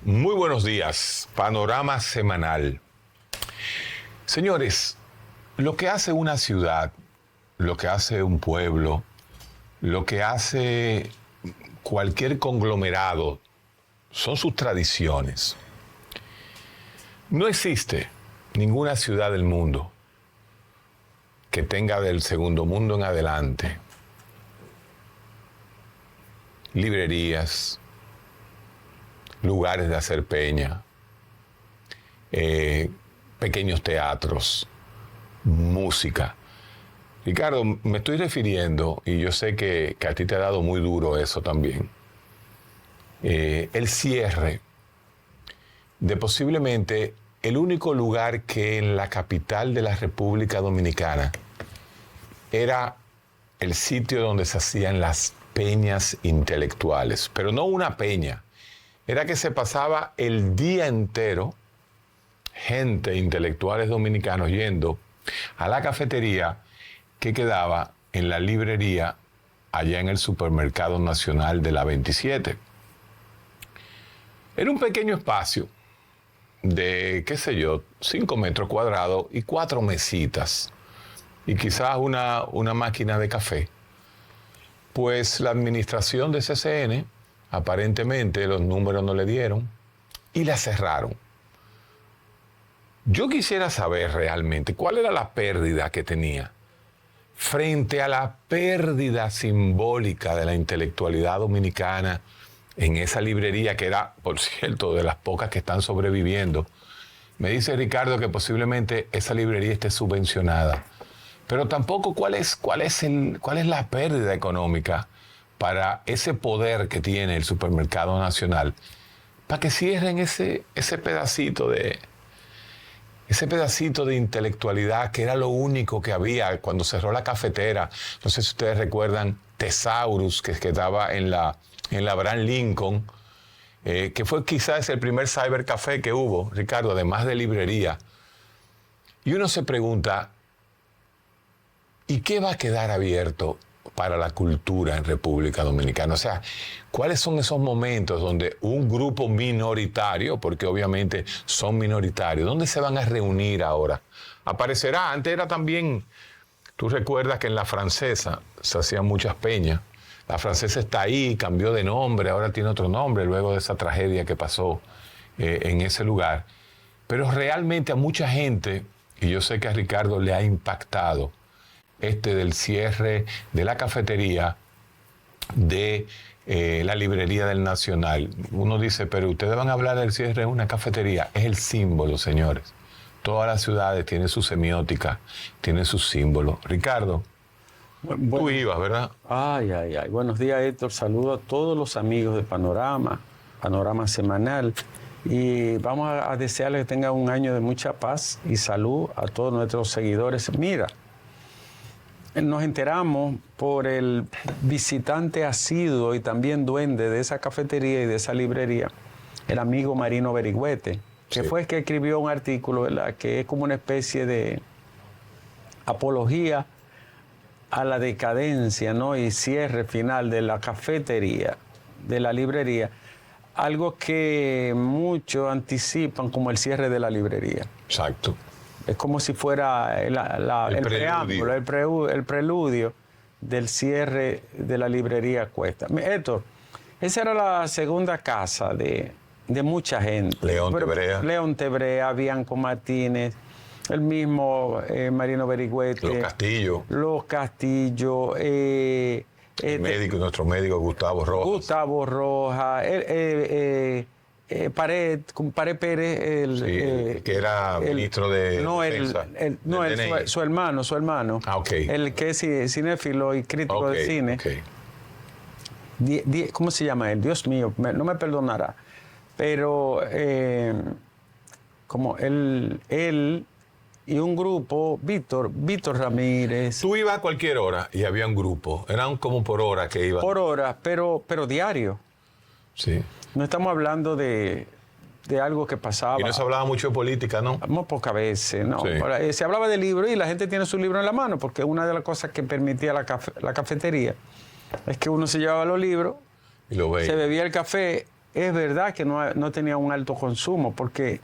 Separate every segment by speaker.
Speaker 1: Muy buenos días, Panorama Semanal. Señores, lo que hace una ciudad, lo que hace un pueblo, lo que hace cualquier conglomerado son sus tradiciones. No existe ninguna ciudad del mundo que tenga del segundo mundo en adelante librerías, lugares de hacer peña, pequeños teatros, música. Ricardo, me estoy refiriendo, y yo sé que a ti te ha dado muy duro eso también, el cierre de posiblemente el único lugar que en la capital de la República Dominicana era el sitio donde se hacían las peñas intelectuales, pero no una peña. Era que se pasaba el día entero gente, intelectuales dominicanos, yendo a la cafetería que quedaba en la librería allá en el Supermercado Nacional de la 27. Era un pequeño espacio de, 5 metros cuadrados y 4 mesitas y quizás una máquina de café. Pues la administración de CCN, aparentemente los números no le dieron y la cerraron. Yo quisiera saber realmente cuál era la pérdida que tenía frente a la pérdida simbólica de la intelectualidad dominicana en esa librería que era, por cierto, de las pocas que están sobreviviendo. Me dice Ricardo que posiblemente esa librería esté subvencionada, pero tampoco cuál es la pérdida económica para ese poder que tiene el Supermercado Nacional, para que cierren ese pedacito de intelectualidad que era lo único que había cuando cerró la cafetera. No sé si ustedes recuerdan Thesaurus, que estaba en la Abraham Lincoln, que fue quizás el primer cybercafé que hubo, Ricardo, además de librería. Y uno se pregunta, ¿y qué va a quedar abierto para la cultura en República Dominicana? O sea, ¿cuáles son esos momentos donde un grupo minoritario, porque obviamente son minoritarios, dónde se van a reunir ahora? Aparecerá, antes era también, tú recuerdas que en la Francesa se hacían muchas peñas. La Francesa está ahí, cambió de nombre, ahora tiene otro nombre, luego de esa tragedia que pasó en ese lugar. Pero realmente a mucha gente, y yo sé que a Ricardo le ha impactado, del cierre de la cafetería de la librería del Nacional. Uno dice, pero ustedes van a hablar del cierre de una cafetería. Es el símbolo, señores. Todas las ciudades tienen su semiótica, tienen sus símbolos. Ricardo, tú ibas, ¿verdad?
Speaker 2: Ay. Buenos días, Héctor. Saludo a todos los amigos de Panorama Semanal. Y vamos a desearles que tengan un año de mucha paz y salud a todos nuestros seguidores. Mira, nos enteramos por el visitante asiduo y también duende de esa cafetería y de esa librería, el amigo Marino Berigüete, que fue el que escribió un artículo, ¿verdad?, que es como una especie de apología a la decadencia, ¿no?, y cierre final de la cafetería, de la librería, algo que muchos anticipan como el cierre de la librería.
Speaker 1: Exacto.
Speaker 2: Es como si fuera el preámbulo, el preludio del cierre de la librería Cuesta. Héctor, esa era la segunda casa de mucha gente. León Tebrea, Bianco Martínez, el mismo Marino Berigüete. Los Castillo.
Speaker 1: Nuestro médico Gustavo Rojas. Pared Pérez, que era ministro de Defensa.
Speaker 2: Su hermano.
Speaker 1: Ah, ok.
Speaker 2: El que es cinéfilo y crítico de cine.
Speaker 1: Okay.
Speaker 2: ¿Cómo se llama él? Dios mío, no me perdonará. Pero como él y un grupo, Víctor Ramírez.
Speaker 1: Tú ibas a cualquier hora y había un grupo. Eran como por hora que iban.
Speaker 2: Por hora, pero diario.
Speaker 1: Sí.
Speaker 2: No estamos hablando de algo que pasaba.
Speaker 1: Y no se hablaba mucho de política, ¿no?
Speaker 2: Muy pocas veces, ¿no?
Speaker 1: Sí.
Speaker 2: Se hablaba de libros y la gente tiene su libro en la mano, porque una de las cosas que permitía la cafetería es que uno se llevaba los libros,
Speaker 1: y lo veía.
Speaker 2: se bebía el café es verdad que no tenía un alto consumo, porque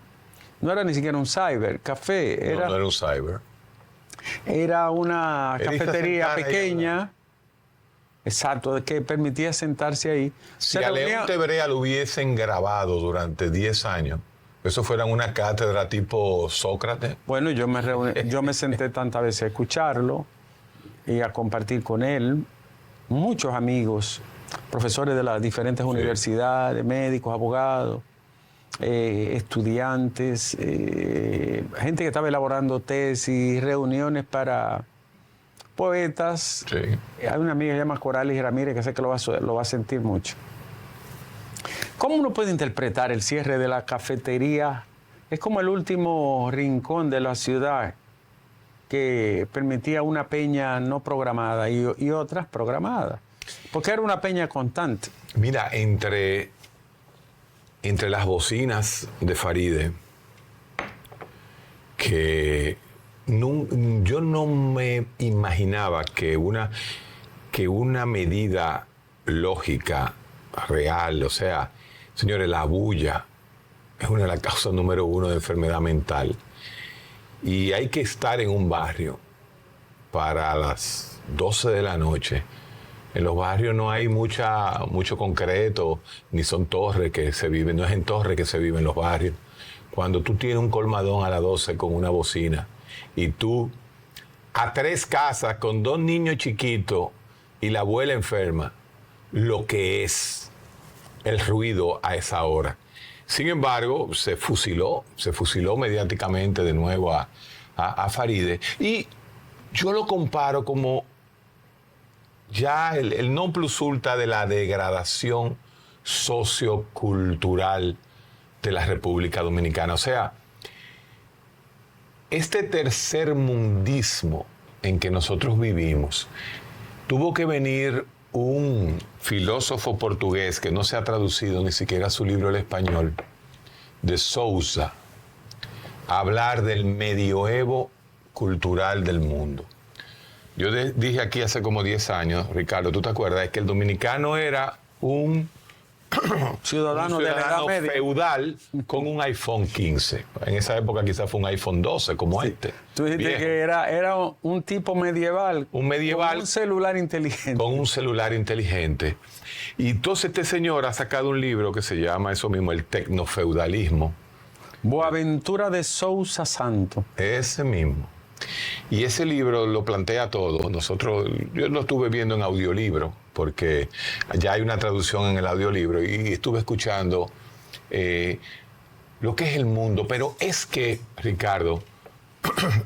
Speaker 2: no era ni siquiera un cyber, café.
Speaker 1: No era un cyber.
Speaker 2: Era una cafetería pequeña.
Speaker 1: Ahí,
Speaker 2: exacto, que permitía sentarse ahí.
Speaker 1: Si a León Tebrea lo hubiesen grabado durante 10 años, eso fuera una cátedra tipo Sócrates.
Speaker 2: Bueno, yo me senté tantas veces a escucharlo y a compartir con él. Muchos amigos, profesores de las diferentes universidades, médicos, abogados, estudiantes, gente que estaba elaborando tesis, reuniones para poetas.
Speaker 1: Sí.
Speaker 2: Hay una amiga que se llama Coralis Ramírez, que sé que lo va a sentir mucho. ¿Cómo uno puede interpretar el cierre de la cafetería? Es como el último rincón de la ciudad que permitía una peña no programada y otras programadas, porque era una peña constante.
Speaker 1: Mira, entre las bocinas de Faride, que yo no me imaginaba que una medida lógica, real, o sea, señores, la bulla es una de las causas número 1 de enfermedad mental. Y hay que estar en un barrio para las 12 de la noche. En los barrios no hay mucho concreto, ni son torres que se viven, no es en torres que se viven los barrios. Cuando tú tienes un colmadón a las 12 con una bocina y tú a 3 casas con 2 niños chiquitos y la abuela enferma, lo que es el ruido a esa hora. Sin embargo, se fusiló mediáticamente de nuevo a Faride. Y yo lo comparo como ya el non plus ultra de la degradación sociocultural de la República Dominicana. O sea, este tercermundismo en que nosotros vivimos, tuvo que venir un filósofo portugués que no se ha traducido ni siquiera su libro al español, de Sousa, a hablar del medioevo cultural del mundo. Yo dije aquí hace como 10 años, Ricardo, ¿tú te acuerdas? Es que el dominicano era un ciudadano de la Edad Media feudal con un iPhone 15. En esa época quizás fue un iPhone 12, como este.
Speaker 2: Tú dijiste que era un tipo medieval.
Speaker 1: Un medieval.
Speaker 2: Con un celular inteligente.
Speaker 1: Con un celular inteligente. Y entonces este señor ha sacado un libro que se llama eso mismo, El Tecnofeudalismo.
Speaker 2: Boaventura de Sousa Santo.
Speaker 1: Ese mismo. Y ese libro lo plantea todo. Yo lo estuve viendo en audiolibro, porque ya hay una traducción en el audiolibro, y estuve escuchando lo que es el mundo. Pero es que, Ricardo,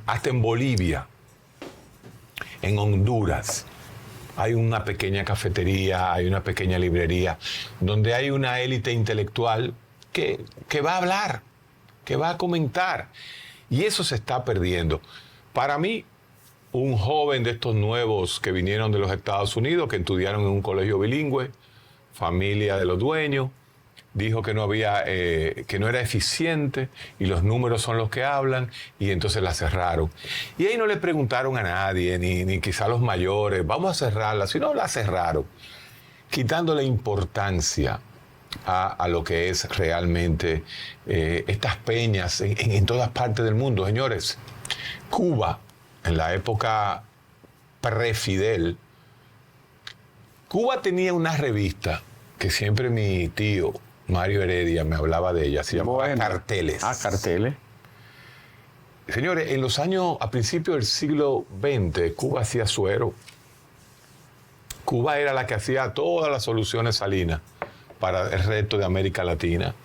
Speaker 1: hasta en Bolivia, en Honduras, hay una pequeña cafetería, hay una pequeña librería, donde hay una élite intelectual que va a hablar, que va a comentar. Y eso se está perdiendo. Para mí, un joven de estos nuevos que vinieron de los Estados Unidos, que estudiaron en un colegio bilingüe, familia de los dueños, dijo que no era eficiente y los números son los que hablan, y entonces la cerraron. Y ahí no le preguntaron a nadie, ni quizá a los mayores, vamos a cerrarla, sino la cerraron, quitándole importancia a lo que es realmente estas peñas en todas partes del mundo. Señores, Cuba, en la época pre-Fidel, Cuba tenía una revista que siempre mi tío Mario Heredia me hablaba de ella, se llamaba Carteles.
Speaker 2: Carteles.
Speaker 1: Señores, a principios del siglo XX, Cuba hacía suero. Cuba era la que hacía todas las soluciones salinas para el resto de América Latina.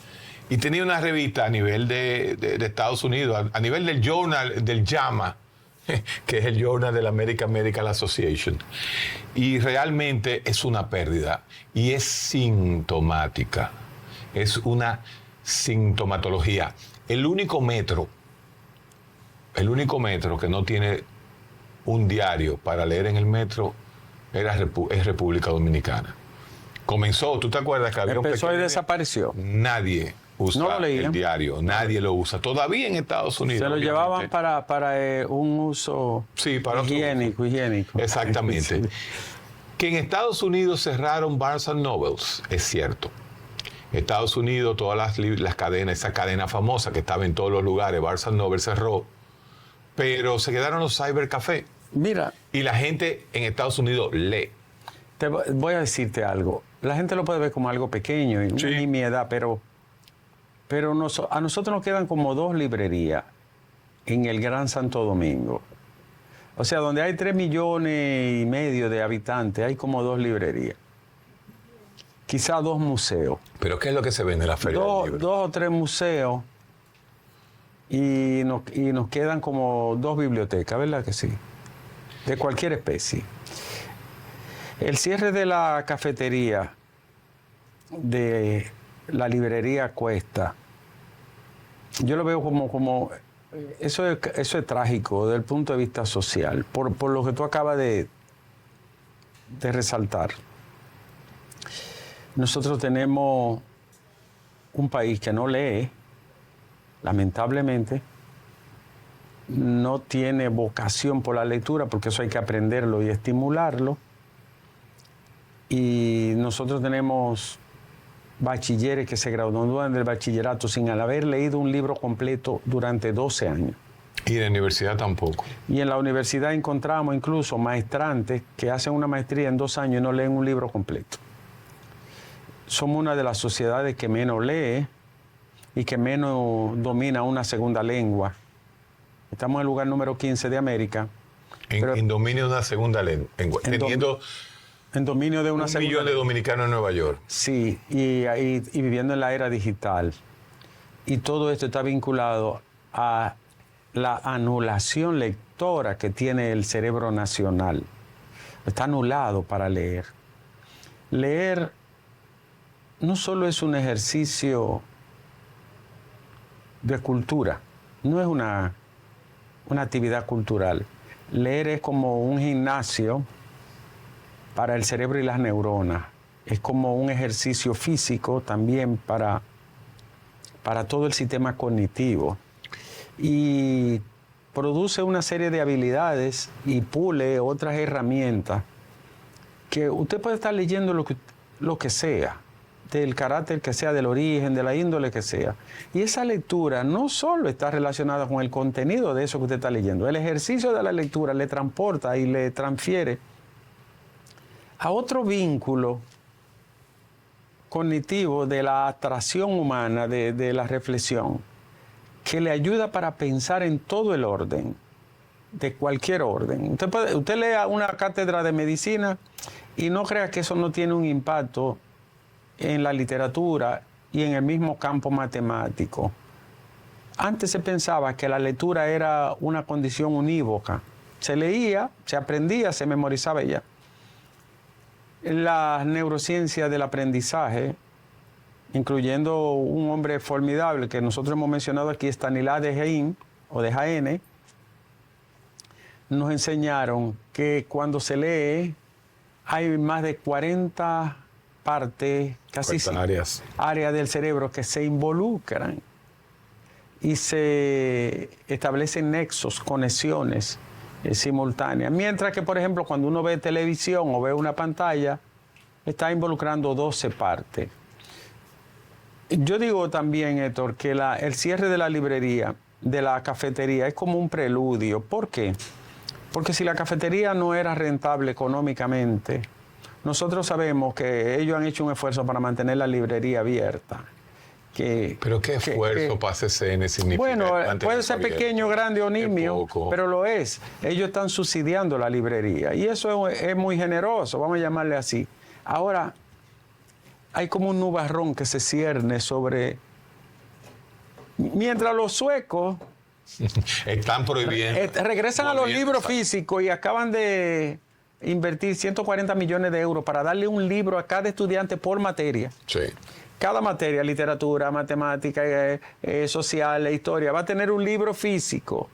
Speaker 1: Y tenía una revista a nivel de Estados Unidos, a nivel del journal, del JAMA, que es el Journal de la American Medical Association. Y realmente es una pérdida. Y es sintomática. Es una sintomatología. El único metro que no tiene un diario para leer en el metro es República Dominicana. Comenzó, ¿tú te acuerdas que había
Speaker 2: empezó y desapareció?
Speaker 1: Nadie usa el diario, nadie lo usa. Todavía en Estados Unidos.
Speaker 2: Se lo llevaban para un uso higiénico.
Speaker 1: Exactamente. Sí. Que en Estados Unidos cerraron Barnes & Nobles, es cierto. Estados Unidos, todas las cadenas, esa cadena famosa que estaba en todos los lugares, Barnes & Noble cerró, pero se quedaron los cybercafés.
Speaker 2: Mira.
Speaker 1: Y la gente en Estados Unidos lee.
Speaker 2: Te voy a decirte algo. La gente lo puede ver como algo pequeño, y una nimiedad, pero a nosotros nos quedan como 2 librerías en el Gran Santo Domingo. O sea, donde hay 3,5 millones de habitantes, hay como 2 librerías. Quizá 2 museos.
Speaker 1: ¿Pero qué es lo que se vende en la feria del libro?
Speaker 2: 2 o 3 museos y nos quedan como 2 bibliotecas, ¿verdad que sí? De cualquier especie. El cierre de la cafetería de la librería Cuesta, yo lo veo como eso es trágico desde el punto de vista social, por lo que tú acabas de resaltar. Nosotros tenemos un país que no lee, lamentablemente, no tiene vocación por la lectura, porque eso hay que aprenderlo y estimularlo. Y nosotros tenemos bachilleres que se gradúan del bachillerato sin haber leído un libro completo durante 12 años.
Speaker 1: Y en la universidad tampoco.
Speaker 2: Y en la universidad encontramos incluso maestrantes que hacen una maestría en 2 años y no leen un libro completo. Somos una de las sociedades que menos lee y que menos domina una segunda lengua. Estamos en el lugar número 15 de América.
Speaker 1: En dominio de una segunda lengua. Teniendo
Speaker 2: en dominio de una segunda
Speaker 1: 1 millón de dominicanos en Nueva York.
Speaker 2: Sí, y viviendo en la era digital. Y todo esto está vinculado a la anulación lectora que tiene el cerebro nacional. Está anulado para leer. Leer no solo es un ejercicio de cultura, no es una actividad cultural. Leer es como un gimnasio para el cerebro y las neuronas. Es como un ejercicio físico también para todo el sistema cognitivo. Y produce una serie de habilidades y pule otras herramientas que usted puede estar leyendo lo que sea, del carácter que sea, del origen, de la índole que sea. Y esa lectura no solo está relacionada con el contenido de eso que usted está leyendo. El ejercicio de la lectura le transporta y le transfiere a otro vínculo cognitivo de la atracción humana, de la reflexión, que le ayuda para pensar en todo el orden, de cualquier orden. Usted lea una cátedra de medicina y no crea que eso no tiene un impacto en la literatura y en el mismo campo matemático. Antes se pensaba que la lectura era una condición unívoca. Se leía, se aprendía, se memorizaba ya. La neurociencia del aprendizaje, incluyendo un hombre formidable que nosotros hemos mencionado aquí, Stanislas Dehaene, nos enseñaron que cuando se lee hay más de 40 partes, casi áreas del cerebro que se involucran y se establecen nexos, conexiones simultáneas. Mientras que, por ejemplo, cuando uno ve televisión o ve una pantalla, está involucrando 12 partes. Yo digo también, Héctor, que el cierre de la librería, de la cafetería, es como un preludio. ¿Por qué? Porque si la cafetería no era rentable económicamente, nosotros sabemos que ellos han hecho un esfuerzo para mantener la librería abierta.
Speaker 1: ¿Pero qué esfuerzo para CCN significa?
Speaker 2: Bueno, puede ser pequeño, grande o nimio, pero lo es. Ellos están subsidiando la librería y eso es muy generoso, vamos a llamarle así. Ahora, hay como un nubarrón que se cierne sobre... Mientras los suecos...
Speaker 1: están prohibiendo.
Speaker 2: Regresan a los libros físicos y acaban de invertir 140 millones de euros para darle un libro a cada estudiante por materia.
Speaker 1: Sí.
Speaker 2: Cada materia, literatura, matemática, social, historia, va a tener un libro físico.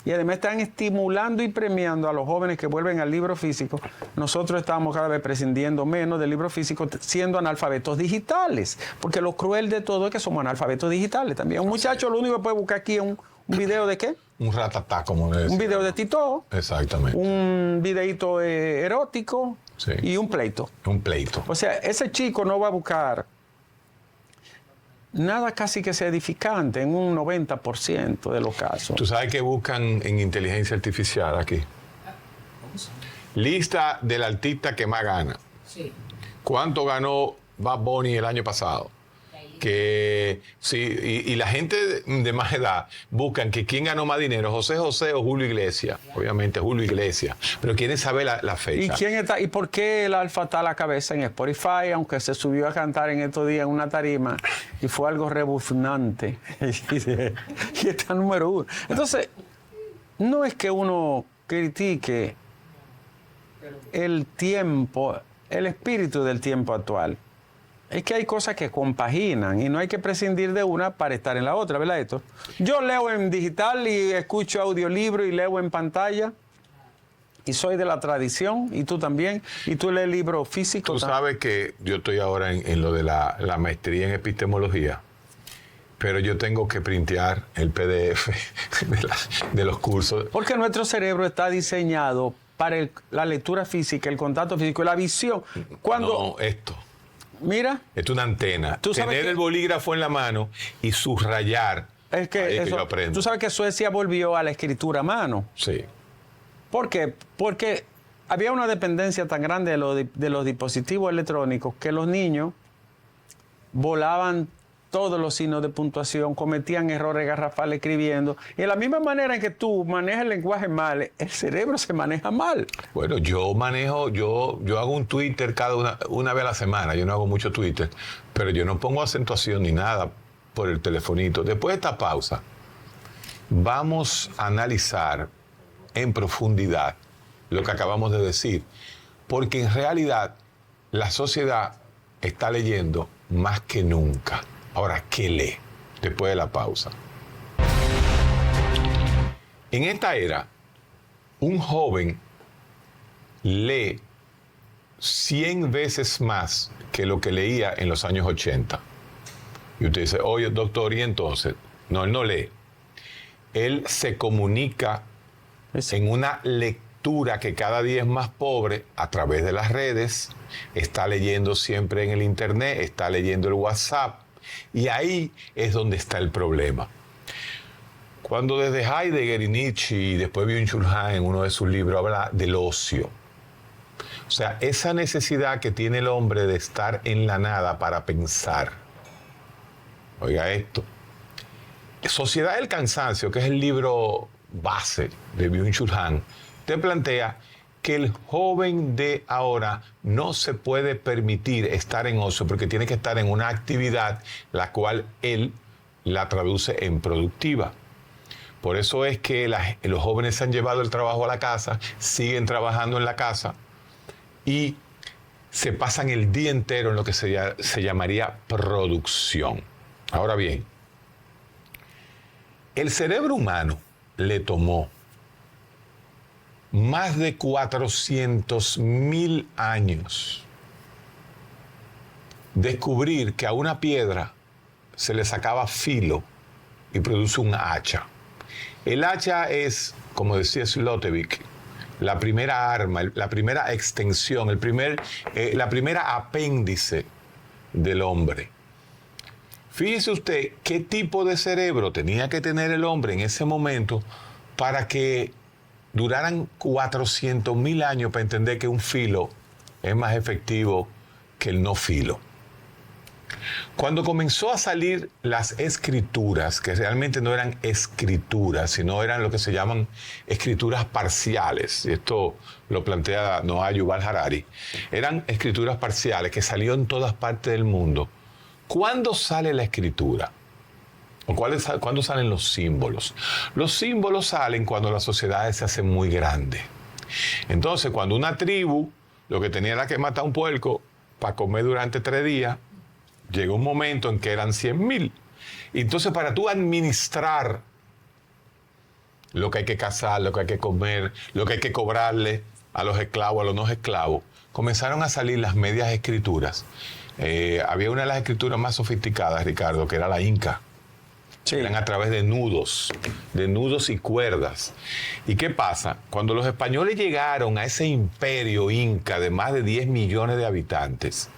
Speaker 2: Y además están estimulando y premiando a los jóvenes que vuelven al libro físico. Nosotros estamos cada vez prescindiendo menos del libro físico, siendo analfabetos digitales. Porque lo cruel de todo es que somos analfabetos digitales también. Un muchacho lo único que puede buscar aquí es un video de ¿qué?
Speaker 1: Un ratatá, como le decía.
Speaker 2: Un video de Tito.
Speaker 1: Exactamente.
Speaker 2: Un videíto erótico.
Speaker 1: Sí.
Speaker 2: Y un pleito.
Speaker 1: Un pleito.
Speaker 2: O sea, ese chico no va a buscar nada casi que sea edificante en un 90% de los casos.
Speaker 1: ¿Tú sabes qué buscan en inteligencia artificial aquí? Lista del artista que más gana.
Speaker 3: Sí.
Speaker 1: ¿Cuánto ganó Bad Bunny el año pasado? Que sí, y la gente de más edad buscan que quién ganó más dinero, José José o Julio Iglesias. Obviamente Julio Iglesias, pero quieren saber la fecha.
Speaker 2: ¿Y quién está? ¿Y por qué el Alfa está a la cabeza en Spotify, aunque se subió a cantar en estos días en una tarima y fue algo rebuznante? Y está número 1. Entonces, no es que uno critique el tiempo, el espíritu del tiempo actual. Es que hay cosas que compaginan y no hay que prescindir de una para estar en la otra, ¿verdad, Héctor? Yo leo en digital y escucho audiolibro y leo en pantalla y soy de la tradición, y tú también, y tú lees libros físicos.
Speaker 1: Tú sabes que yo estoy ahora en lo de la maestría en epistemología, pero yo tengo que printear el PDF de los cursos.
Speaker 2: Porque nuestro cerebro está diseñado para la lectura física, el contacto físico y la visión.
Speaker 1: No, esto.
Speaker 2: Mira.
Speaker 1: Es una antena.
Speaker 2: ¿Tú sabes
Speaker 1: Tener el bolígrafo en la mano y subrayar.
Speaker 2: Es que,
Speaker 1: ahí es
Speaker 2: eso,
Speaker 1: que yo aprendo.
Speaker 2: tú sabes que Suecia volvió a la escritura a mano.
Speaker 1: Sí.
Speaker 2: ¿Por qué? Porque había una dependencia tan grande de los dispositivos electrónicos que los niños volaban todos los signos de puntuación, cometían errores garrafales escribiendo. Y de la misma manera en que tú manejas el lenguaje mal, el cerebro se maneja mal.
Speaker 1: Bueno, yo hago un Twitter cada una vez a la semana. Yo no hago mucho Twitter, pero yo no pongo acentuación ni nada por el telefonito. Después de esta pausa, vamos a analizar en profundidad lo que acabamos de decir, porque en realidad la sociedad está leyendo más que nunca. Ahora, ¿qué lee? Después de la pausa. En esta era, un joven lee 100 veces más que lo que leía en los años 80. Y usted dice, oye, doctor, ¿y entonces? No, él no lee. Él se comunica en una lectura que cada día es más pobre a través de las redes, está leyendo siempre en el internet, está leyendo el WhatsApp, y ahí es donde está el problema. Cuando desde Heidegger y Nietzsche y después Byung-Chul Han en uno de sus libros habla del ocio, o sea, esa necesidad que tiene el hombre de estar en la nada para pensar. Oiga esto. Sociedad del Cansancio, que es el libro base de Byung-Chul Han, te plantea que el joven de ahora no se puede permitir estar en ocio porque tiene que estar en una actividad la cual él la traduce en productiva. Por eso es que los jóvenes se han llevado el trabajo a la casa, siguen trabajando en la casa y se pasan el día entero en lo que se llamaría producción. Ahora bien, el cerebro humano le tomó más de 400.000 años descubrir que a una piedra se le sacaba filo y produce un hacha. El hacha es, como decía Sloterdijk, la primera arma, la primera extensión, la primera apéndice del hombre. Fíjese usted qué tipo de cerebro tenía que tener el hombre en ese momento para que duraran 400.000 años para entender que un filo es más efectivo que el no filo. Cuando comenzó a salir las escrituras, que realmente no eran escrituras, sino eran lo que se llaman escrituras parciales, y esto lo plantea Noah Yuval Harari, eran escrituras parciales que salieron en todas partes del mundo. ¿Cuándo sale la escritura? ¿O cuándo salen los símbolos? Los símbolos salen cuando las sociedades se hacen muy grandes. Entonces, cuando una tribu lo que tenía era que matar un puerco para comer durante 3 días, llegó un momento en que eran 100.000. Entonces, para tú administrar lo que hay que cazar, lo que hay que comer, lo que hay que cobrarle a los esclavos, a los no esclavos, comenzaron a salir las medias escrituras. Había una de las escrituras más sofisticadas, Ricardo, que era la Inca. Sí. Eran a través de nudos y cuerdas. ¿Y qué pasa? Cuando los españoles llegaron a ese imperio inca de más de 10 millones de habitantes,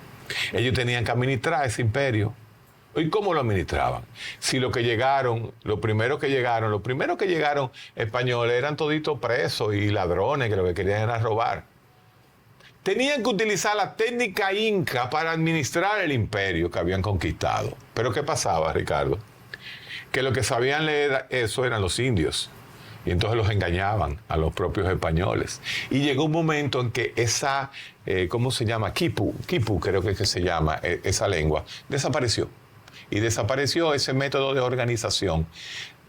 Speaker 1: ellos tenían que administrar ese imperio. ¿Y cómo lo administraban? Si lo primero que llegaron españoles eran toditos presos y ladrones que lo que querían era robar. Tenían que utilizar la técnica inca para administrar el imperio que habían conquistado. Pero ¿qué pasaba, Ricardo? Que lo que sabían leer eso eran los indios. Y entonces los engañaban a los propios españoles. Y llegó un momento en que esa, ¿cómo se llama? Quipu creo que se llama, esa lengua, desapareció. Y desapareció ese método de organización.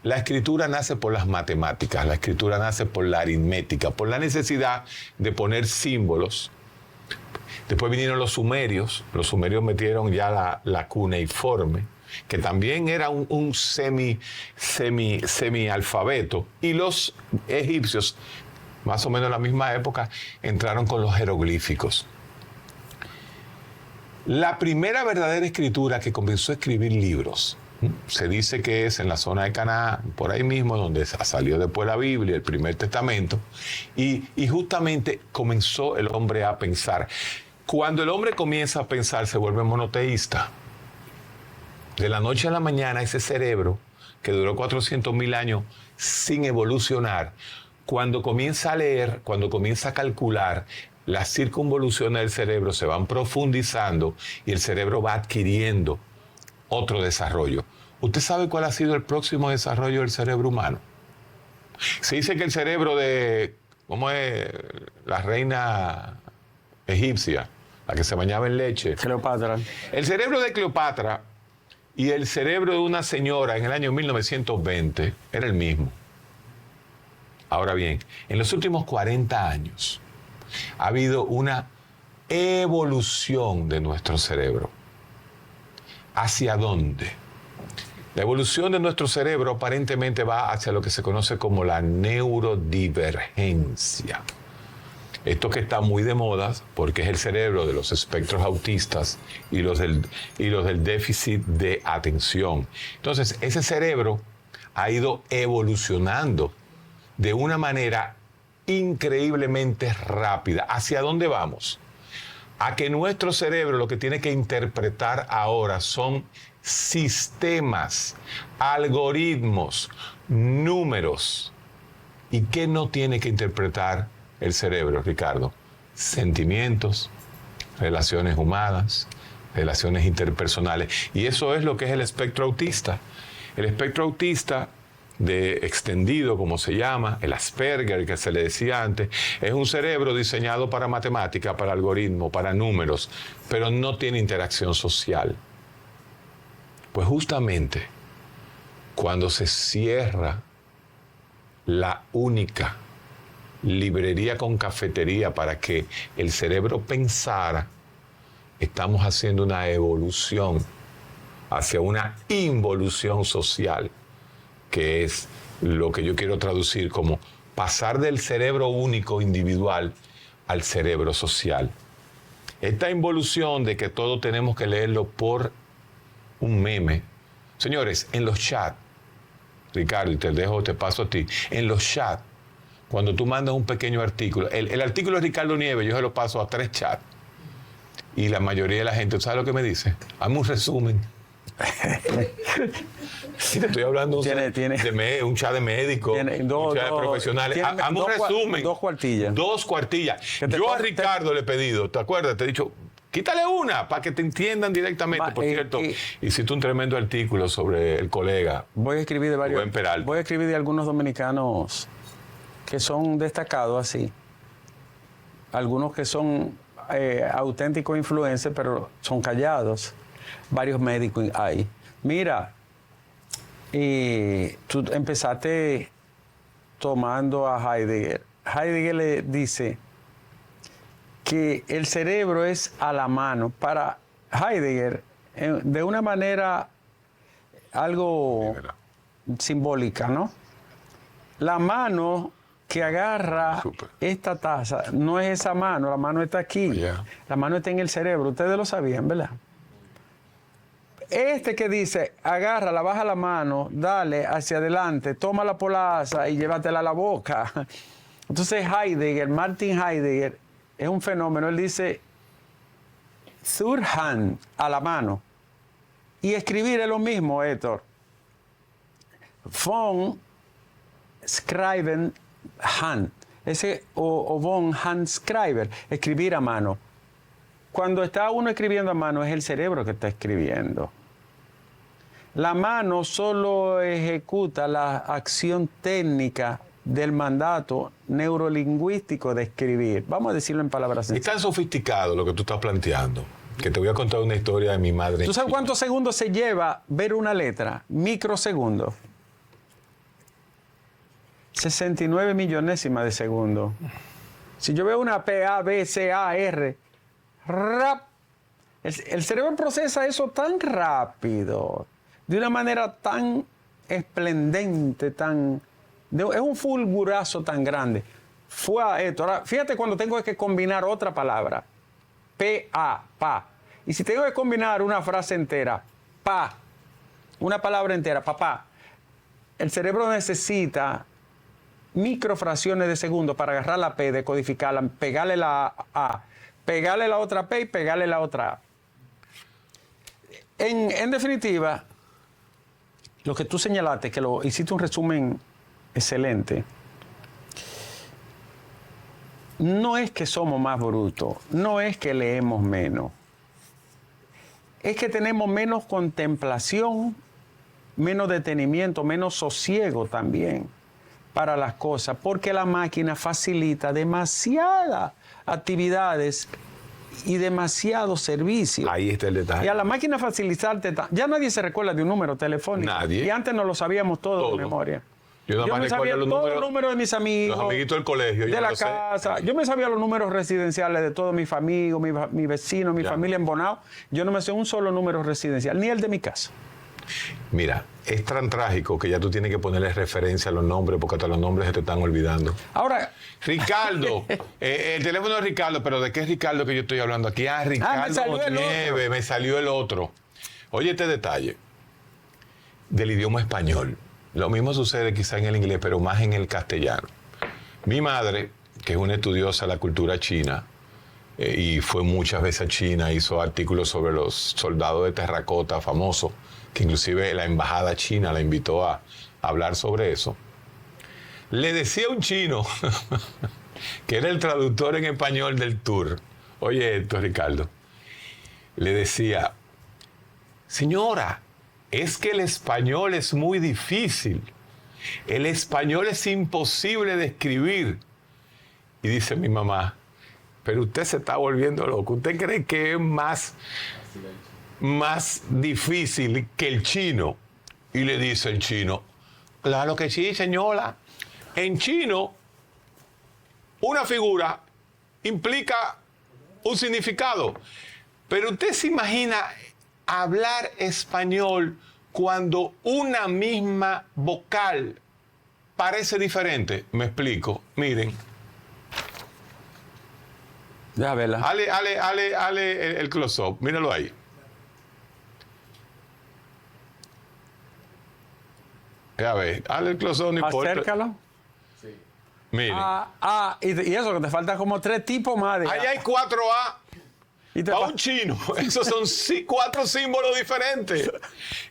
Speaker 1: La escritura nace por las matemáticas, la escritura nace por la aritmética, por la necesidad de poner símbolos. Después vinieron los sumerios metieron ya la cuneiforme, que también era un semi-alfabeto, y los egipcios, más o menos en la misma época, entraron con los jeroglíficos. La primera verdadera escritura que comenzó a escribir libros, se dice que es en la zona de Canaán, por ahí mismo donde salió después la Biblia, el primer testamento, y justamente comenzó el hombre a pensar. Cuando el hombre comienza a pensar, se vuelve monoteísta. De la noche a la mañana, ese cerebro, que duró 400.000 años sin evolucionar, cuando comienza a leer, cuando comienza a calcular, las circunvoluciones del cerebro se van profundizando y el cerebro va adquiriendo otro desarrollo. ¿Usted sabe cuál ha sido el próximo desarrollo del cerebro humano? Se dice que el cerebro de, ¿cómo es? La reina egipcia, la que se bañaba en leche.
Speaker 2: Cleopatra.
Speaker 1: El cerebro de Cleopatra y el cerebro de una señora en el año 1920 era el mismo. Ahora bien, en los últimos 40 años ha habido una evolución de nuestro cerebro. ¿Hacia dónde? La evolución de nuestro cerebro aparentemente va hacia lo que se conoce como la neurodivergencia. Esto que está muy de moda porque es el cerebro de los espectros autistas y los del déficit de atención. Entonces, ese cerebro ha ido evolucionando de una manera increíblemente rápida. ¿Hacia dónde vamos? A que nuestro cerebro lo que tiene que interpretar ahora son sistemas, algoritmos, números. ¿Y qué no tiene que interpretar el cerebro, Ricardo? Sentimientos, relaciones humanas, relaciones interpersonales. Y eso es lo que es el espectro autista. El espectro autista de extendido, como se llama, el Asperger que se le decía antes, es un cerebro diseñado para matemática, para algoritmo, para números, pero no tiene interacción social. Pues justamente cuando se cierra la única librería con cafetería para que el cerebro pensara, estamos haciendo una evolución hacia una involución social, que es lo que yo quiero traducir como pasar del cerebro único individual al cerebro social. Esta involución de que todo tenemos que leerlo por un meme. Señores, en los chats, Ricardo, y te paso a ti, en los chats, cuando tú mandas un pequeño artículo, el artículo de Ricardo Nieves, yo se lo paso a 3 chats, y la mayoría de la gente, ¿sabes lo que me dice? Hazme un resumen. Si te estoy hablando de un chat de médicos, un chat de profesionales. Hazme un resumen.
Speaker 2: 2 cuartillas.
Speaker 1: 2 cuartillas. Yo a Ricardo le he pedido, ¿te acuerdas? Te he dicho, quítale una para que te entiendan directamente. Por cierto, hiciste un tremendo artículo sobre el colega.
Speaker 2: Voy a escribir de algunos dominicanos que son destacados así. Algunos que son auténticos influencers, pero son callados. Varios médicos hay. Mira, tú empezaste tomando a Heidegger. Heidegger le dice que el cerebro es a la mano. Para Heidegger, de una manera algo simbólica, ¿no? La mano que agarra esta taza no es esa mano, la mano está aquí. Yeah. La mano está en el cerebro. Ustedes lo sabían, ¿verdad? Este que dice, agárrala, baja la mano, dale hacia adelante, tómala por la asa y llévatela a la boca. Entonces Martin Heidegger, es un fenómeno. Él dice, Third hand, a la mano. Y escribir es lo mismo, Héctor. Von schreiben Hand. O von Hand schreiber, escribir a mano. Cuando está uno escribiendo a mano, es el cerebro que está escribiendo. La mano solo ejecuta la acción técnica del mandato neurolingüístico de escribir. Vamos a decirlo en palabras sencillas.
Speaker 1: Es tan sofisticado lo que tú estás planteando, que te voy a contar una historia de mi madre.
Speaker 2: ¿Tú sabes cuántos segundos se lleva ver una letra? Microsegundos. 69 millonésimas de segundo. Si yo veo una P, A, B, C, A, R, rap, el cerebro procesa eso tan rápido, de una manera tan esplendente, es un fulgurazo tan grande. Fue a esto. Ahora, fíjate cuando tengo que combinar otra palabra. P-A, pa. Y si tengo que combinar una frase entera, pa, una palabra entera, papá, el cerebro necesita microfracciones de segundo para agarrar la P, decodificarla, pegarle la A, pegarle la otra P y pegarle la otra A. En definitiva, lo que tú señalaste, que lo hiciste un resumen excelente, no es que somos más brutos, no es que leemos menos, es que tenemos menos contemplación, menos detenimiento, menos sosiego también para las cosas, porque la máquina facilita demasiadas actividades y demasiados servicios.
Speaker 1: Ahí está el detalle.
Speaker 2: Y a la máquina facilitarte, ya nadie se recuerda de un número telefónico.
Speaker 1: Nadie.
Speaker 2: Y antes no lo sabíamos todo de memoria.
Speaker 1: Yo
Speaker 2: me sabía todos los números de mis amigos.
Speaker 1: Los amiguitos del colegio.
Speaker 2: De la casa. Yo me sabía los números residenciales de todos mis amigos, mis vecinos, mi familia en Bonao. Yo no me sé un solo número residencial, ni el de mi casa.
Speaker 1: Mira, es tan trágico que ya tú tienes que ponerle referencia a los nombres porque hasta los nombres se te están olvidando.
Speaker 2: Ahora,
Speaker 1: Ricardo, el teléfono de Ricardo, pero ¿de qué es Ricardo que yo estoy hablando aquí? Ricardo Nieve, me salió el otro. Oye, este detalle del idioma español. Lo mismo sucede quizá en el inglés, pero más en el castellano. Mi madre, que es una estudiosa de la cultura china, y fue muchas veces a China, hizo artículos sobre los soldados de terracota famosos, que inclusive la embajada china la invitó a hablar sobre eso. Le decía a un chino, que era el traductor en español del tour, oye esto, Ricardo, le decía, señora, es que el español es muy difícil, el español es imposible de escribir. Y dice mi mamá, pero usted se está volviendo loco, ¿usted cree que es más difícil que el chino? Y le dice el chino, claro que sí, señora. En chino, una figura implica un significado. Pero usted se imagina hablar español cuando una misma vocal parece diferente. Me explico. Miren.
Speaker 2: Ya verla.
Speaker 1: Ale el close-up. Míralo ahí. Ya ves, dale el close-up, no importa.
Speaker 2: Acércalo.
Speaker 1: Sí. Miren.
Speaker 2: Y eso, que te faltan como 3 tipos más de
Speaker 1: Ahí
Speaker 2: A.
Speaker 1: hay 4 A. Para un chino, esos son 4 símbolos diferentes.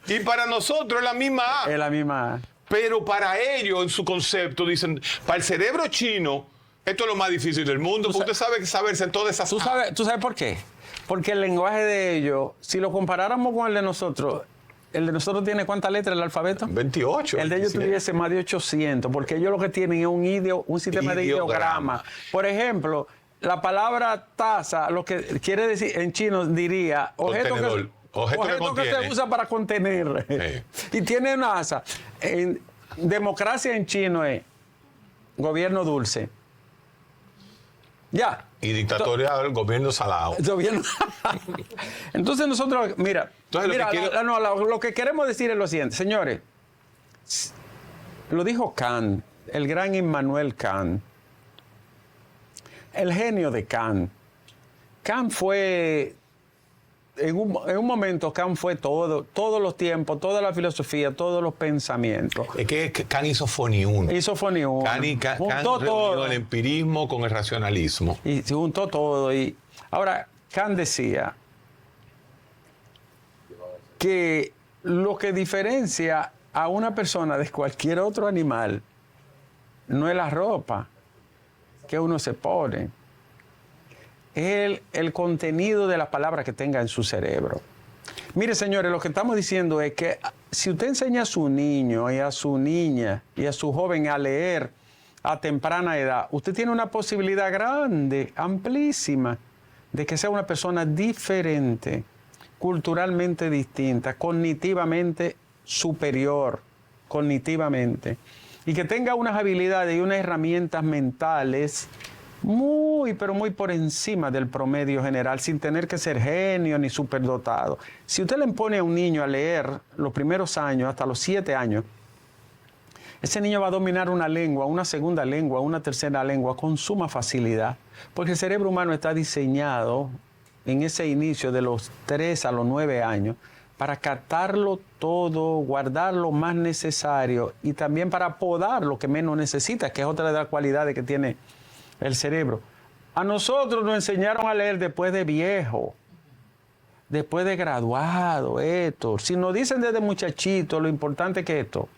Speaker 1: Y para nosotros es la misma A.
Speaker 2: Es la misma A.
Speaker 1: Pero para ellos, en su concepto, dicen, para el cerebro chino, esto es lo más difícil del mundo, porque usted sabe saberse en todas esas A.
Speaker 2: ¿Tú sabes por qué? Porque el lenguaje de ellos, si lo comparáramos con el de nosotros tiene ¿cuántas letras el alfabeto?
Speaker 1: 28.
Speaker 2: El de ellos tuviese más de 800, porque ellos lo que tienen es un sistema de ideograma. Por ejemplo, la palabra taza, lo que quiere decir en chino diría objeto que se usa para contener. Y tiene una asa. En democracia en chino es gobierno dulce. Ya.
Speaker 1: Y dictatorial, gobierno salado.
Speaker 2: Entonces nosotros, lo que queremos decir es lo siguiente, señores. Lo dijo Kant, el gran Immanuel Kant, el genio de Kant. Kant fue, en un momento, Kant fue todos los tiempos, toda la filosofía, todos los pensamientos.
Speaker 1: Es que Kant hizo Foniuno. Kant
Speaker 2: juntó todo.
Speaker 1: El empirismo con el racionalismo.
Speaker 2: Y se juntó todo. Y ahora, Kant decía, que lo que diferencia a una persona de cualquier otro animal no es la ropa que uno se pone, es el contenido de la palabra que tenga en su cerebro. Mire, señores, lo que estamos diciendo es que si usted enseña a su niño y a su niña y a su joven a leer a temprana edad, usted tiene una posibilidad grande, amplísima, de que sea una persona diferente, culturalmente distinta, cognitivamente superior, cognitivamente, y que tenga unas habilidades y unas herramientas mentales muy, pero muy por encima del promedio general, sin tener que ser genio ni superdotado. Si usted le pone a un niño a leer los primeros años, hasta los 7 años, ese niño va a dominar una lengua, una segunda lengua, una tercera lengua con suma facilidad, porque el cerebro humano está diseñado en ese inicio de los 3 a los 9 años para captarlo todo, guardar lo más necesario y también para podar lo que menos necesita, que es otra de las cualidades que tiene el cerebro. A nosotros nos enseñaron a leer después de viejo, después de graduado, esto. Si nos dicen desde muchachito lo importante que es esto.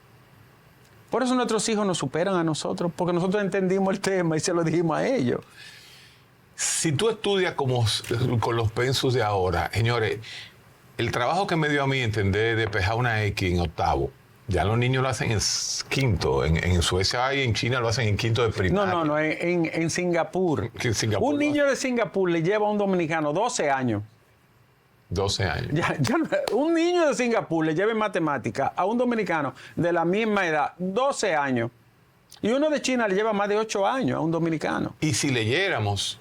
Speaker 2: Por eso nuestros hijos nos superan a nosotros, porque nosotros entendimos el tema y se lo dijimos a ellos.
Speaker 1: Si tú estudias con los pensos de ahora, señores, el trabajo que me dio a mí entender despejar una X en octavo, ya los niños lo hacen en quinto. En Suecia y en China lo hacen en quinto de primaria.
Speaker 2: No, en Singapur.
Speaker 1: En Singapur.
Speaker 2: Un niño de Singapur le lleva a un dominicano 12 años.
Speaker 1: 12 años.
Speaker 2: Un niño de Singapur le lleva en matemática a un dominicano de la misma edad, 12 años. Y uno de China le lleva más de 8 años a un dominicano.
Speaker 1: Y si leyéramos,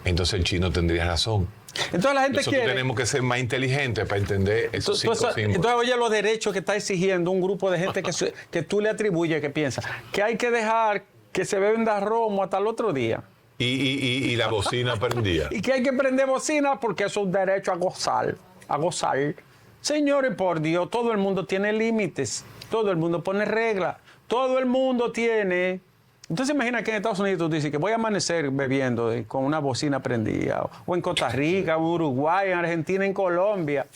Speaker 1: entonces el chino tendría razón.
Speaker 2: Entonces la gente
Speaker 1: Nosotros tenemos que ser más inteligentes para entender esos cinco símbolos.
Speaker 2: Entonces oye los derechos que está exigiendo un grupo de gente que tú le atribuyes, que piensa que hay que dejar que se venda romo hasta el otro día.
Speaker 1: Y la bocina prendía.
Speaker 2: Y que hay que prender bocina porque eso es un derecho a gozar. A gozar. Señores, por Dios, todo el mundo tiene límites. Todo el mundo pone reglas. Todo el mundo tiene... Entonces imagina que en Estados Unidos tú dices que voy a amanecer bebiendo con una bocina prendida. O en Costa Rica, en Uruguay, en Argentina, en Colombia.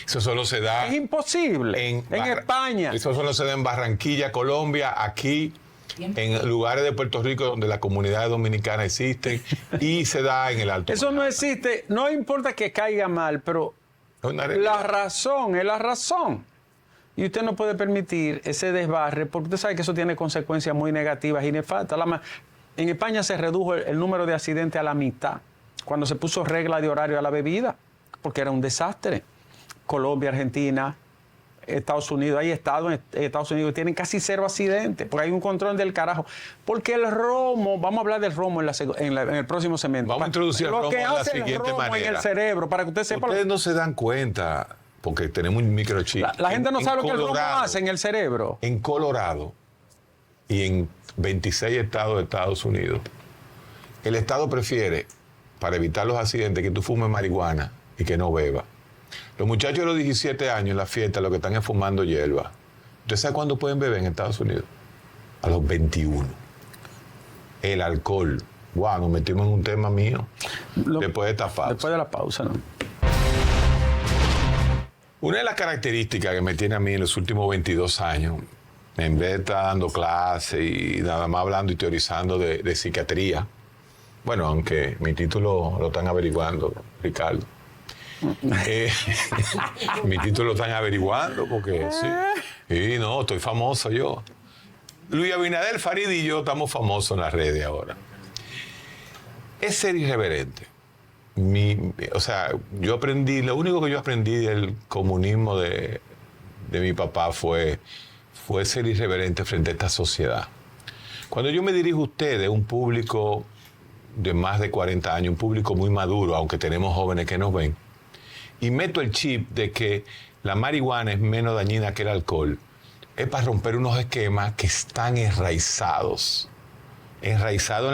Speaker 1: Eso solo se da...
Speaker 2: Es imposible. En España.
Speaker 1: Eso solo se da en Barranquilla, Colombia, aquí... en lugares de Puerto Rico donde la comunidad dominicana existe y se da en el Alto
Speaker 2: Eso
Speaker 1: Manhattan.
Speaker 2: no existe, no importa que caiga mal, pero la razón es la razón. Y usted no puede permitir ese desbarre porque usted sabe que eso tiene consecuencias muy negativas y nefastas. En España se redujo el número de accidentes a la mitad cuando se puso regla de horario a la bebida, porque era un desastre. Colombia, Argentina, Estados Unidos, hay estados en Estados Unidos que tienen casi 0 accidentes, porque hay un control del carajo. Porque el romo, vamos a hablar del romo en el próximo segmento.
Speaker 1: Vamos a introducir el romo de la siguiente
Speaker 2: manera. Lo que hace el romo en el cerebro, para que usted sepa.
Speaker 1: Ustedes no se dan cuenta, porque tenemos un microchip.
Speaker 2: La gente no sabe lo que el romo hace en el cerebro.
Speaker 1: En Colorado y en 26 estados de Estados Unidos, el estado prefiere, para evitar los accidentes, que tú fumes marihuana y que no bebas. Los muchachos de los 17 años en la fiesta lo que están es fumando hierba. ¿Usted sabe cuándo pueden beber en Estados Unidos? A los 21. El alcohol. Wow, nos metimos en un tema mío. Después de esta pausa.
Speaker 2: Después de la pausa, ¿no?
Speaker 1: Una de las características que me tiene a mí en los últimos 22 años, en vez de estar dando clases y nada más hablando y teorizando de psiquiatría, bueno, aunque mi título lo están averiguando, Ricardo. Mi título lo están averiguando porque sí, no, estoy famoso yo. Luis Abinader, Farid y yo estamos famosos en las redes ahora. Es ser irreverente. O sea, yo aprendí, lo único que yo aprendí del comunismo de mi papá fue ser irreverente frente a esta sociedad. Cuando yo me dirijo a ustedes, un público de más de 40 años, un público muy maduro, aunque tenemos jóvenes que nos ven, y meto el chip de que la marihuana es menos dañina que el alcohol, es para romper unos esquemas que están enraizados en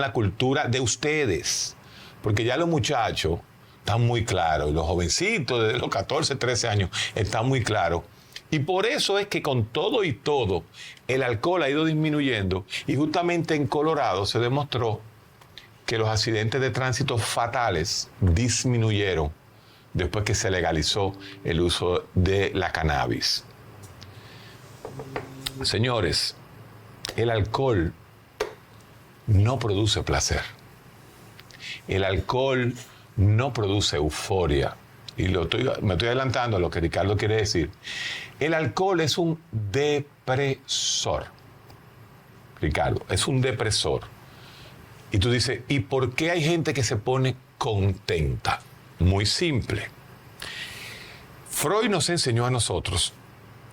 Speaker 1: la cultura de ustedes. Porque ya los muchachos están muy claros, y los jovencitos de los 14, 13 años están muy claros. Y por eso es que con todo y todo, el alcohol ha ido disminuyendo. Y justamente en Colorado se demostró que los accidentes de tránsito fatales disminuyeron después que se legalizó el uso de la cannabis. Señores, el alcohol no produce placer. El alcohol no produce euforia. Y me estoy adelantando a lo que Ricardo quiere decir. El alcohol es un depresor. Ricardo, es un depresor. Y tú dices, ¿y por qué hay gente que se pone contenta? Muy simple. Freud nos enseñó a nosotros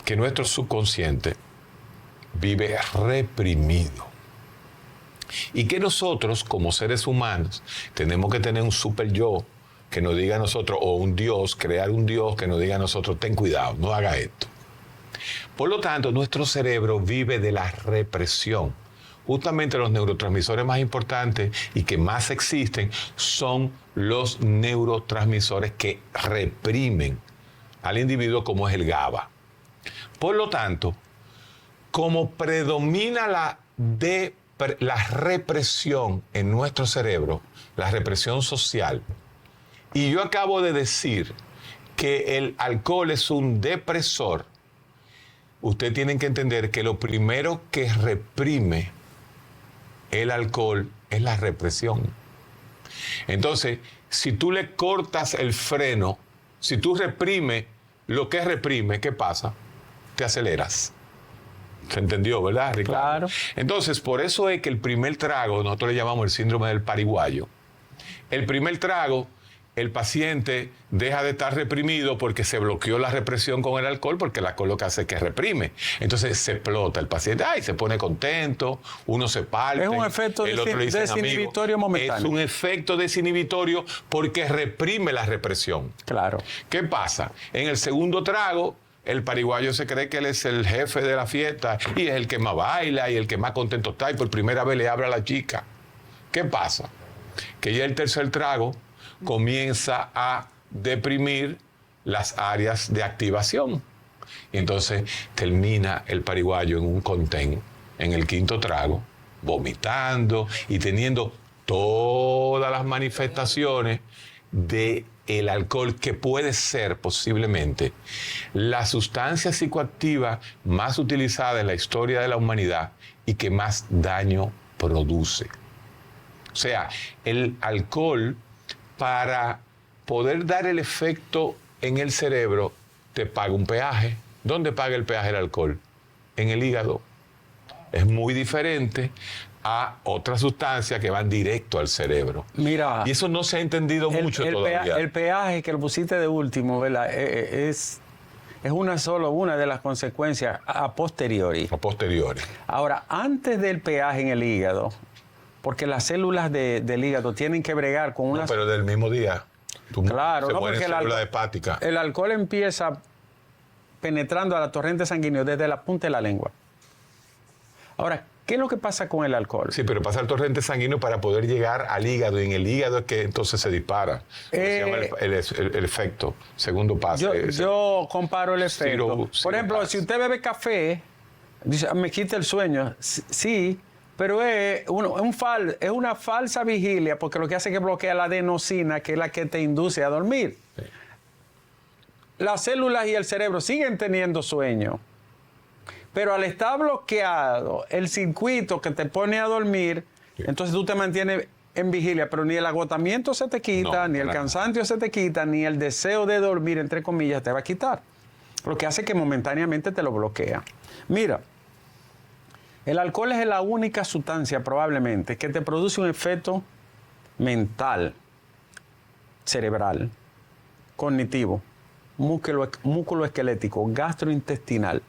Speaker 1: que nuestro subconsciente vive reprimido. Y que nosotros, como seres humanos, tenemos que tener un super yo que nos diga a nosotros, o un Dios, crear un Dios que nos diga a nosotros, ten cuidado, no haga esto. Por lo tanto, nuestro cerebro vive de la represión. Justamente los neurotransmisores más importantes y que más existen son los neurotransmisores que reprimen al individuo, como es el GABA. Por lo tanto, como predomina la represión en nuestro cerebro, la represión social, y yo acabo de decir que el alcohol es un depresor, ustedes tienen que entender que lo primero que reprime el alcohol es la represión. Entonces, si tú le cortas el freno, si tú reprimes lo que reprime, ¿qué pasa? Te aceleras. ¿Se entendió, verdad, Ricardo?
Speaker 2: Claro.
Speaker 1: Entonces, por eso es que el primer trago, nosotros le llamamos el síndrome del pariguayo. El primer trago, el paciente deja de estar reprimido porque se bloqueó la represión con el alcohol, porque el alcohol lo que hace es que reprime. Entonces se explota el paciente, se pone contento, uno se palpa.
Speaker 2: Es un efecto desinhibitorio momentáneo.
Speaker 1: Es un efecto desinhibitorio porque reprime la represión.
Speaker 2: Claro.
Speaker 1: ¿Qué pasa? En el segundo trago, el pariguayo se cree que él es el jefe de la fiesta y es el que más baila y el que más contento está y por primera vez le habla a la chica. ¿Qué pasa? Que ya el tercer trago comienza a deprimir las áreas de activación. Y entonces termina el pariguayo en un contén, en el quinto trago, vomitando y teniendo todas las manifestaciones del alcohol, que puede ser posiblemente la sustancia psicoactiva más utilizada en la historia de la humanidad y que más daño produce. O sea, el alcohol, para poder dar el efecto en el cerebro, te paga un peaje. ¿Dónde paga el peaje el alcohol? En el hígado. Es muy diferente a otras sustancias que van directo al cerebro.
Speaker 2: Mira,
Speaker 1: y eso no se ha entendido mucho todavía.
Speaker 2: El peaje que lo pusiste de último, ¿verdad? Es una de las consecuencias a posteriori.
Speaker 1: A posteriori.
Speaker 2: Ahora, antes del peaje en el hígado, porque las células del hígado tienen que bregar con unas...
Speaker 1: pero del mismo día.
Speaker 2: Claro,
Speaker 1: no, porque célula hepática.
Speaker 2: El alcohol empieza penetrando a la torrente sanguínea desde la punta de la lengua. Ahora, ¿qué es lo que pasa con el alcohol?
Speaker 1: Sí, pero pasa al torrente sanguíneo para poder llegar al hígado, y en el hígado es que entonces se dispara. Se llama el efecto, segundo paso.
Speaker 2: Yo comparo el efecto. Por ejemplo, si usted bebe café, dice, me quita el sueño. Sí, pero es una falsa vigilia, porque lo que hace es que bloquea la adenosina, que es la que te induce a dormir. Sí. Las células y el cerebro siguen teniendo sueño, pero al estar bloqueado el circuito que te pone a dormir, sí, entonces tú te mantienes en vigilia, pero ni el agotamiento se te quita, ni el cansancio se te quita, ni el deseo de dormir, entre comillas, te va a quitar. Lo que hace que momentáneamente te lo bloquea. Mira, el alcohol es la única sustancia probablemente que te produce un efecto mental, cerebral, cognitivo, músculo-esquelético, gastrointestinal.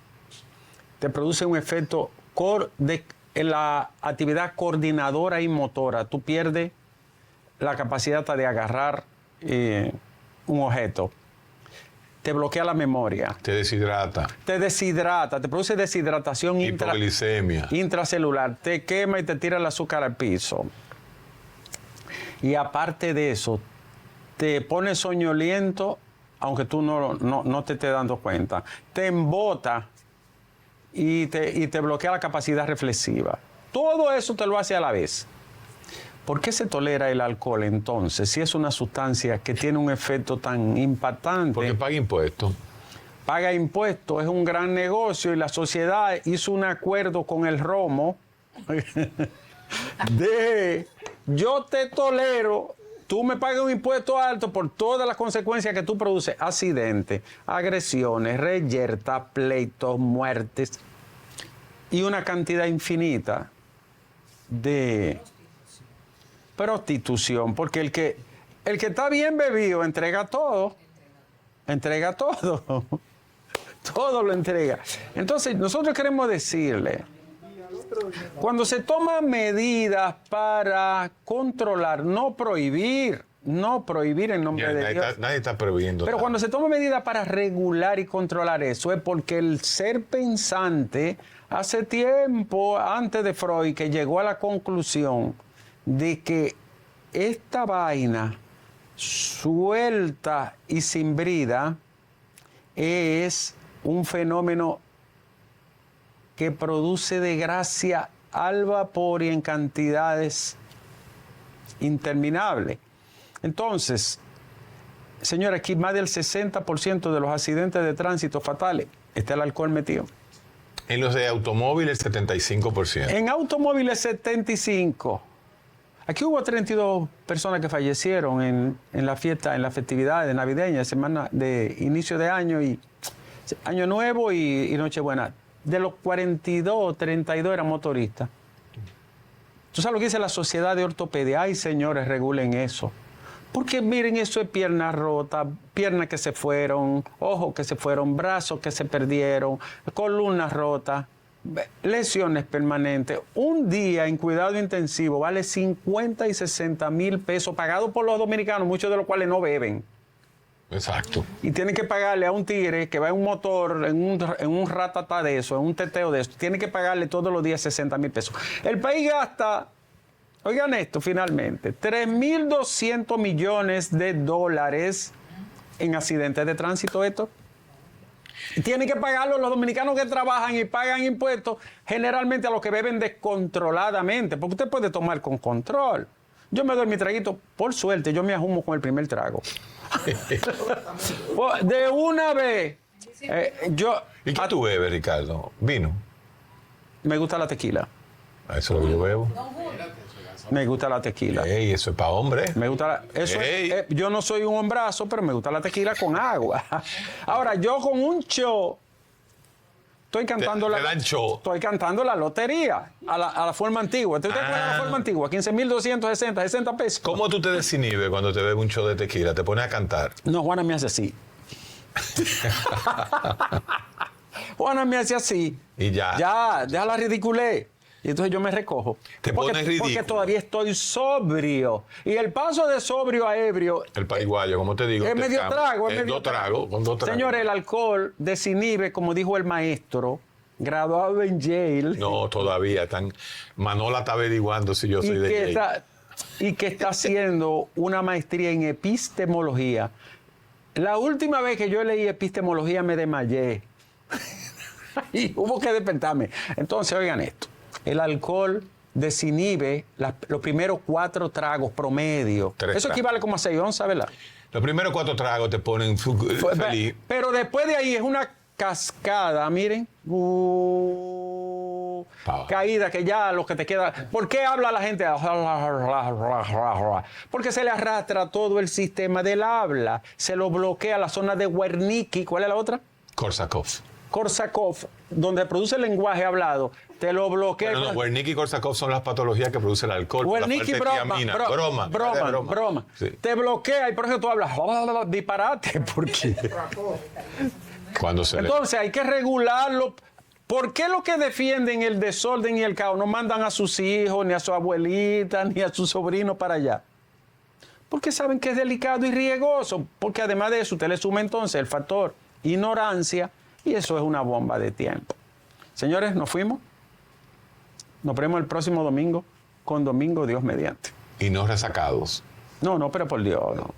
Speaker 2: Te produce un efecto en la actividad coordinadora y motora. Tú pierdes la capacidad de agarrar un objeto. Te bloquea la memoria.
Speaker 1: Te deshidrata.
Speaker 2: Te produce deshidratación
Speaker 1: hipoglicemia
Speaker 2: intracelular. Te quema y te tira el azúcar al piso. Y aparte de eso, te pone soñoliento, aunque tú no te estés dando cuenta. Te embota y te bloquea la capacidad reflexiva. Todo eso te lo hace a la vez. ¿Por qué se tolera el alcohol entonces, si es una sustancia que tiene un efecto tan impactante?
Speaker 1: Porque paga impuestos.
Speaker 2: Paga impuestos, es un gran negocio y la sociedad hizo un acuerdo con el romo de yo te tolero, tú me pagas un impuesto alto por todas las consecuencias que tú produces, accidentes, agresiones, reyertas, pleitos, muertes y una cantidad infinita de prostitución, porque el que está bien bebido entrega todo, todo lo entrega. Entonces nosotros queremos decirle, cuando se toman medidas para controlar, no prohibir en nombre de Dios.
Speaker 1: Nadie está prohibiendo.
Speaker 2: Pero cuando se toman medidas para regular y controlar eso, es porque el ser pensante, hace tiempo, antes de Freud, que llegó a la conclusión de que esta vaina suelta y sin brida es un fenómeno que produce desgracia al vapor y en cantidades interminables. Entonces, señora, aquí más del 60% de los accidentes de tránsito fatales está el alcohol metido.
Speaker 1: En los de automóviles, 75%.
Speaker 2: En automóviles, 75%. Aquí hubo 32 personas que fallecieron en la fiesta, en la festividad de navideña, semana de inicio de año y Año Nuevo y Nochebuena. De los 42, 32 eran motoristas. ¿Tú sabes lo que dice la Sociedad de Ortopedia? Ay, señores, regulen eso. Porque miren, eso es piernas rotas, piernas que se fueron, ojos que se fueron, brazos que se perdieron, columnas rotas, lesiones permanentes. Un día en cuidado intensivo vale 50 y 60 mil pesos, pagados por los dominicanos, muchos de los cuales no beben.
Speaker 1: Exacto.
Speaker 2: Y tienen que pagarle a un tigre que va en un motor, en un ratata de eso, en un teteo de eso, tiene que pagarle todos los días 60 mil pesos. El país gasta, oigan esto finalmente, 3.200 millones de dólares en accidentes de tránsito, esto. Y tienen que pagarlo los dominicanos que trabajan y pagan impuestos, generalmente a los que beben descontroladamente, porque usted puede tomar con control. Yo me doy mi traguito, por suerte, yo me ajumo con el primer trago. De una vez.
Speaker 1: ¿Y qué tú bebes, Ricardo? ¿Vino?
Speaker 2: Me gusta la tequila.
Speaker 1: Eso es lo que yo bebo.
Speaker 2: Me gusta la tequila.
Speaker 1: Ey, eso es para hombres.
Speaker 2: Me gusta yo no soy un hombrazo, pero me gusta la tequila con agua. Ahora, yo con un show estoy cantando estoy cantando la lotería a la forma antigua. ¿Tú te acuerdas de la forma antigua? 15.260, 60 pesos.
Speaker 1: ¿Cómo tú te desinhibes cuando te bebes un show de tequila? ¿Te pones a cantar?
Speaker 2: No, Juana me hace así. Juana me hace así.
Speaker 1: Y ya.
Speaker 2: Ya, deja la ridiculez. Y entonces yo me recojo.
Speaker 1: Te pones ridículo.
Speaker 2: Porque todavía estoy sobrio. Y el paso de sobrio a ebrio.
Speaker 1: El paraguayo, como te digo.
Speaker 2: Es medio trago.
Speaker 1: Con dos tragos.
Speaker 2: Señores, el alcohol desinhibe, como dijo el maestro, graduado en Yale.
Speaker 1: No, todavía. Manola está averiguando si yo soy de Yale.
Speaker 2: Y que está haciendo una maestría en epistemología. La última vez que yo leí epistemología me desmayé. Y hubo que despertarme. Entonces, oigan esto. El alcohol desinhibe los primeros 4 tragos promedio. Eso equivale como a 6 onzas, ¿verdad?
Speaker 1: Los primeros 4 tragos te ponen feliz.
Speaker 2: Pero después de ahí es una cascada, miren. Caída que ya lo que te queda. ¿Por qué habla la gente? Porque se le arrastra todo el sistema del habla. Se lo bloquea la zona de Wernicke. ¿Cuál es la otra? Korsakoff, donde produce el lenguaje hablado, te lo bloquea.
Speaker 1: No, Wernicke y Korsakoff son las patologías que produce el alcohol.
Speaker 2: Wernicke y broma. Sí. Te bloquea y por eso tú hablas disparate. ¿Por qué? Entonces hay que regularlo. ¿Por qué los que defienden el desorden y el caos no mandan a sus hijos, ni a su abuelita, ni a sus sobrinos para allá? Porque saben que es delicado y riesgoso. Porque además de eso, usted le suma entonces el factor ignorancia. Y eso es una bomba de tiempo. Señores, nos fuimos. Nos vemos el próximo domingo con Domingo Dios mediante.
Speaker 1: Y no resacados.
Speaker 2: No, pero por Dios, no.